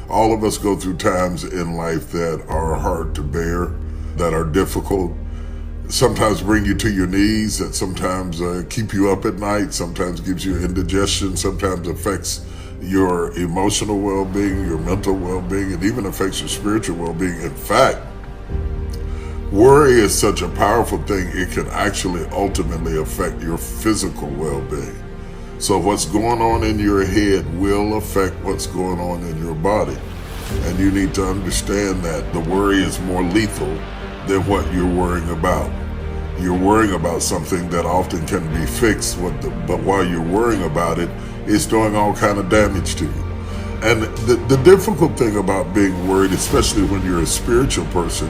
All of us go through times in life that are hard to bear, that are difficult, sometimes bring you to your knees, that sometimes keep you up at night, sometimes gives you indigestion, sometimes affects your emotional well-being, your mental well-being, and even affects your spiritual well-being. In fact, worry is such a powerful thing, it can actually ultimately affect your physical well-being. So what's going on in your head will affect what's going on in your body. And you need to understand that the worry is more lethal than what you're worrying about. You're worrying about something that often can be fixed, but while you're worrying about it, it's doing all kind of damage to you. And the difficult thing about being worried, especially when you're a spiritual person,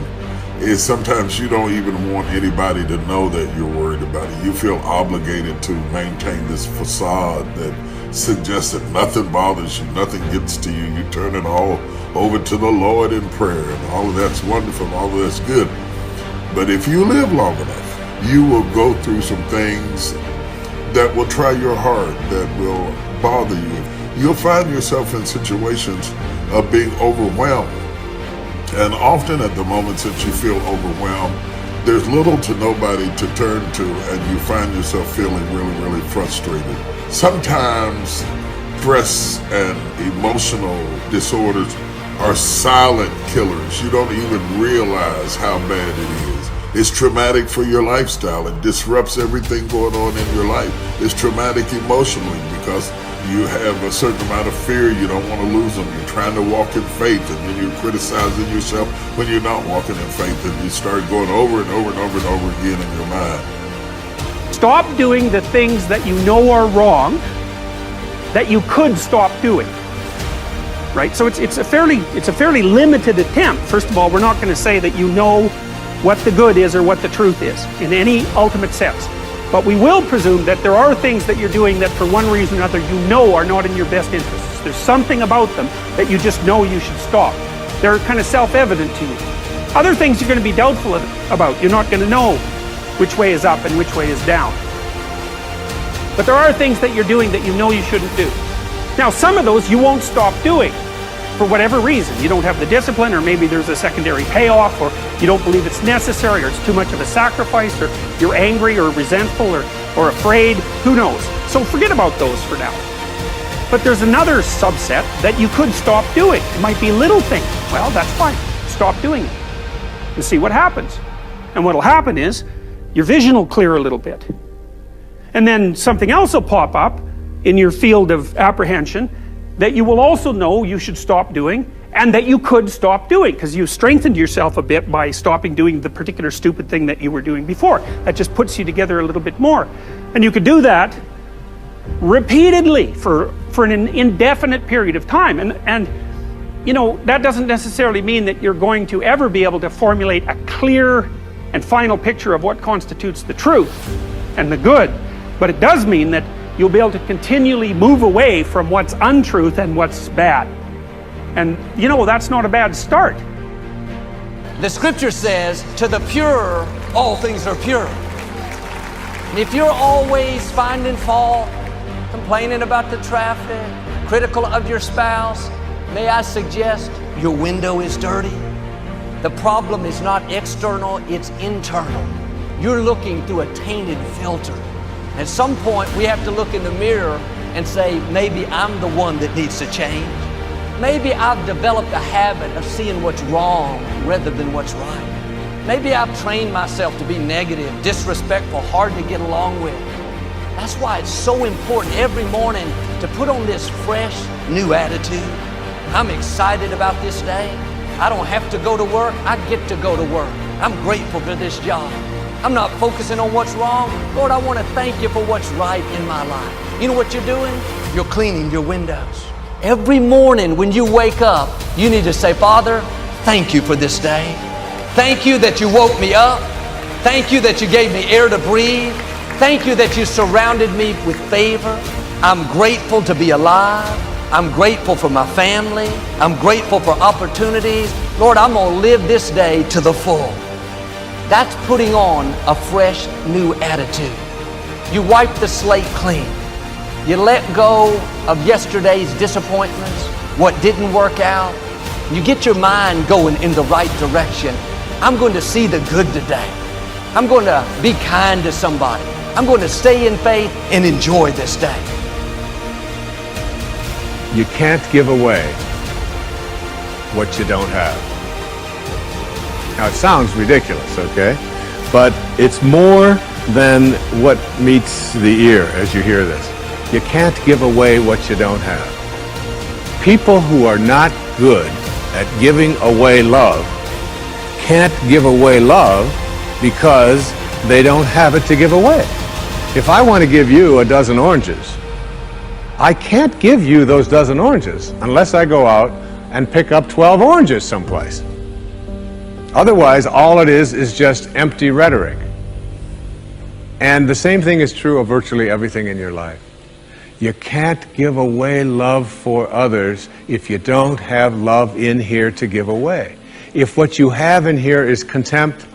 is sometimes you don't even want anybody to know that you're worried about it. You feel obligated to maintain this facade that suggests that nothing bothers you, nothing gets to you. You turn it all over to the Lord in prayer, and all of that's wonderful, all of that's good. But if you live long enough, you will go through some things that will try your heart, that will bother you. You'll find yourself in situations of being overwhelmed. And often at the moments that you feel overwhelmed, there's little to nobody to turn to, and you find yourself feeling really, really frustrated. Sometimes stress and emotional disorders are silent killers. You don't even realize how bad it is. It's traumatic for your lifestyle. It disrupts everything going on in your life. It's traumatic emotionally because you have a certain amount of fear. You don't want to lose them. You're trying to walk in faith, and then you're criticizing yourself when you're not walking in faith, and you start going over and over and over and over again in your mind. Stop doing the things that you know are wrong that you could stop doing. Right? So it's a fairly limited attempt. First of all, we're not going to say that you know what the good is or what the truth is in any ultimate sense. But we will presume that there are things that you're doing that for one reason or another you know are not in your best interests. There's something about them that you just know you should stop. They're kind of self-evident to you. Other things you're going to be doubtful about. You're not going to know which way is up and which way is down. But there are things that you're doing that you know you shouldn't do. Now, some of those you won't stop doing for whatever reason. You don't have the discipline, or maybe there's a secondary payoff, or you don't believe it's necessary, or it's too much of a sacrifice, or you're angry or resentful or afraid. Who knows? So forget about those for now. But there's another subset that you could stop doing. It might be little things. Well, that's fine. Stop doing it and see what happens. And what'll happen is your vision will clear a little bit. And then something else will pop up in your field of apprehension that you will also know you should stop doing, and that you could stop doing, because you strengthened yourself a bit by stopping doing the particular stupid thing that you were doing before. That just puts you together a little bit more. And you could do that repeatedly for an indefinite period of time. And you know, that doesn't necessarily mean that you're going to ever be able to formulate a clear and final picture of what constitutes the truth and the good. But it does mean that you'll be able to continually move away from what's untruth and what's bad. And you know, that's not a bad start. The scripture says, to the pure, all things are pure. And if you're always finding fault, complaining about the traffic, critical of your spouse, may I suggest your window is dirty? The problem is not external, it's internal. You're looking through a tainted filter. At some point, we have to look in the mirror and say, maybe I'm the one that needs to change. Maybe I've developed a habit of seeing what's wrong rather than what's right. Maybe I've trained myself to be negative, disrespectful, hard to get along with. That's why it's so important every morning to put on this fresh, new attitude. I'm excited about this day. I don't have to go to work, I get to go to work. I'm grateful for this job. I'm not focusing on what's wrong. Lord, I want to thank you for what's right in my life. You know what you're doing? You're cleaning your windows. Every morning when you wake up, you need to say, Father, thank you for this day. Thank you that you woke me up. Thank you that you gave me air to breathe. Thank you that you surrounded me with favor. I'm grateful to be alive. I'm grateful for my family. I'm grateful for opportunities. Lord, I'm going to live this day to the full. That's putting on a fresh, new attitude. You wipe the slate clean. You let go of yesterday's disappointments, what didn't work out. you get your mind going in the right direction. I'm going to see the good today. I'm going to be kind to somebody. I'm going to stay in faith and enjoy this day. You can't give away what you don't have. Now, it sounds ridiculous, okay? But it's more than what meets the ear as you hear this. You can't give away what you don't have. People who are not good at giving away love can't give away love because they don't have it to give away. If I want to give you a dozen oranges, I can't give you those dozen oranges unless I go out and pick up 12 oranges someplace. Otherwise, all it is just empty rhetoric. And the same thing is true of virtually everything in your life. You can't give away love for others if you don't have love in here to give away. If what you have in here is contempt,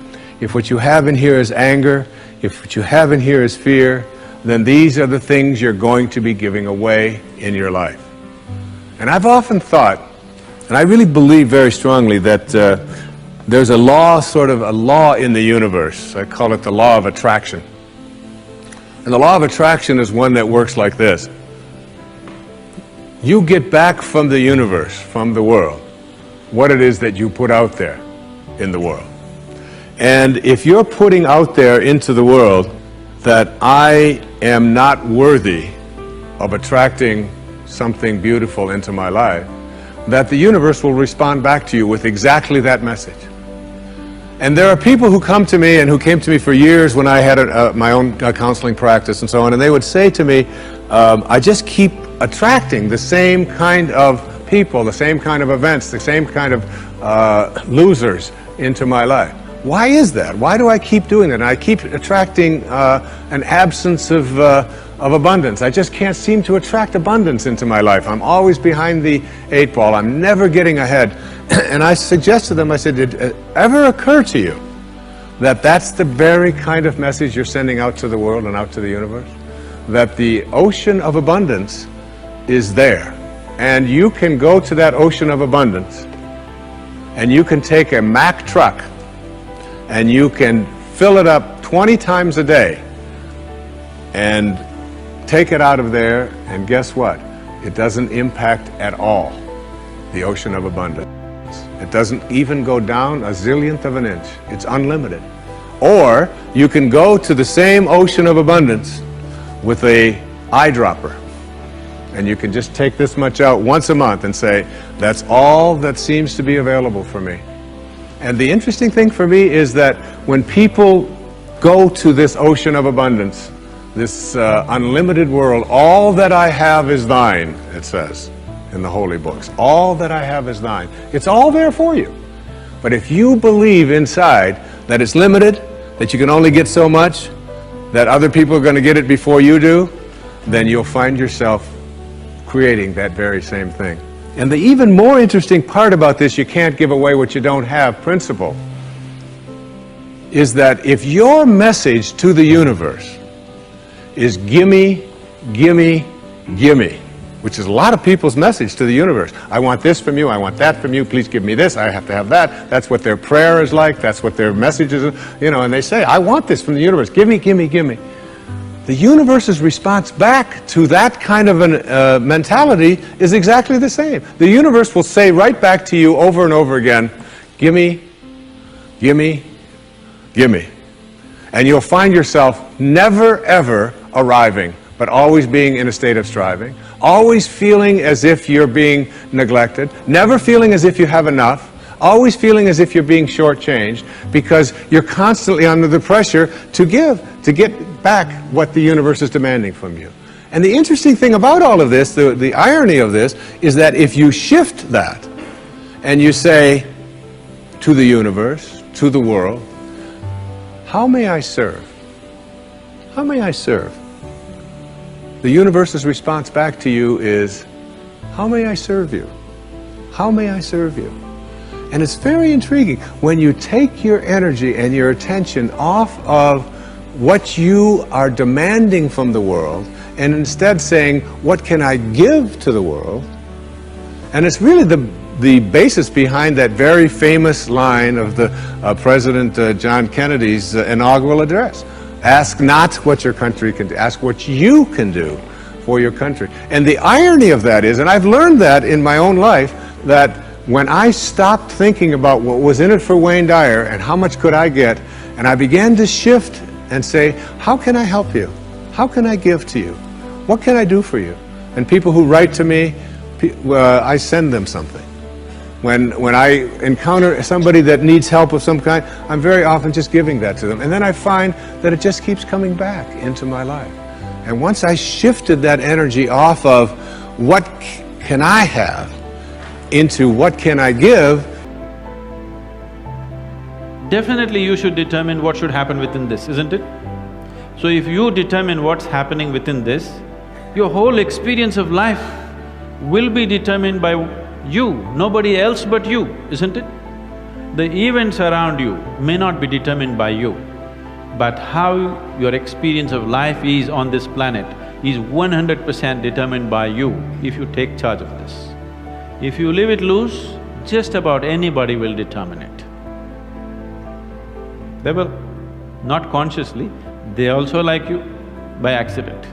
if what you have in here is anger, if what you have in here is fear, then these are the things you're going to be giving away in your life. And I've often thought, and I really believe very strongly that there's a law, sort of a law in the universe. I call it the law of attraction. And the law of attraction is one that works like this. You get back from the universe, from the world, what it is that you put out there in the world. And if you're putting out there into the world that I am not worthy of attracting something beautiful into my life, that the universe will respond back to you with exactly that message. And there are people who come to me and who came to me for years when I had my own counseling practice and so on, and they would say to me, I just keep attracting the same kind of people, the same kind of events, the same kind of losers into my life. Why is that? Why do I keep doing that? And I keep attracting an absence of abundance. I just can't seem to attract abundance into my life. I'm always behind the 8 ball. I'm never getting ahead. And I suggested to them, I said, did it ever occur to you that that's the very kind of message you're sending out to the world and out to the universe? That the ocean of abundance is there. And you can go to that ocean of abundance and you can take a Mack truck and you can fill it up 20 times a day and take it out of there, and guess what? It doesn't impact at all the ocean of abundance. It doesn't even go down a zillionth of an inch. It's unlimited. Or you can go to the same ocean of abundance with a eyedropper, and you can just take this much out once a month and say, that's all that seems to be available for me. And the interesting thing for me is that when people go to this ocean of abundance, this unlimited world, all that I have is thine, it says in the holy books. All that I have is thine. It's all there for you. But if you believe inside that it's limited, that you can only get so much, that other people are going to get it before you do, then you'll find yourself creating that very same thing. And the even more interesting part about this, you can't give away what you don't have principle, is that if your message to the universe is gimme, gimme, gimme, which is a lot of people's message to the universe. I want this from you, I want that from you, please give me this, I have to have that. That's what their prayer is like, that's what their message is, you know, and they say, I want this from the universe, gimme, gimme, gimme. The universe's response back to that kind of a mentality is exactly the same. The universe will say right back to you over and over again, gimme, gimme, gimme. And you'll find yourself never ever arriving, but always being in a state of striving, always feeling as if you're being neglected, never feeling as if you have enough, always feeling as if you're being shortchanged, because you're constantly under the pressure to give, to get back what the universe is demanding from you. And the interesting thing about all of this, the irony of this, is that if you shift that and you say to the universe, to the world, how may I serve? How may I serve? The universe's response back to you is, how may I serve you? How may I serve you? And it's very intriguing. When you take your energy and your attention off of what you are demanding from the world, and instead saying, what can I give to the world? And it's really the the basis behind that very famous line of the President John Kennedy's inaugural address. Ask not what your country can do, ask what you can do for your country. And the irony of that is, and I've learned that in my own life, that when I stopped thinking about what was in it for Wayne Dyer and how much could I get, and I began to shift and say, how can I help you? How can I give to you? What can I do for you? And people who write to me, I send them something. When I encounter somebody that needs help of some kind, I'm very often just giving that to them. And then I find that it just keeps coming back into my life. And once I shifted that energy off of what can I have into what can I give. Definitely you should determine what should happen within this, isn't it? So if you determine what's happening within this, your whole experience of life will be determined by you, nobody else but you, isn't it? The events around you may not be determined by you, but how your experience of life is on this planet is 100% determined by you if you take charge of this. If you leave it loose, just about anybody will determine it. They will, not consciously, they also like you by accident.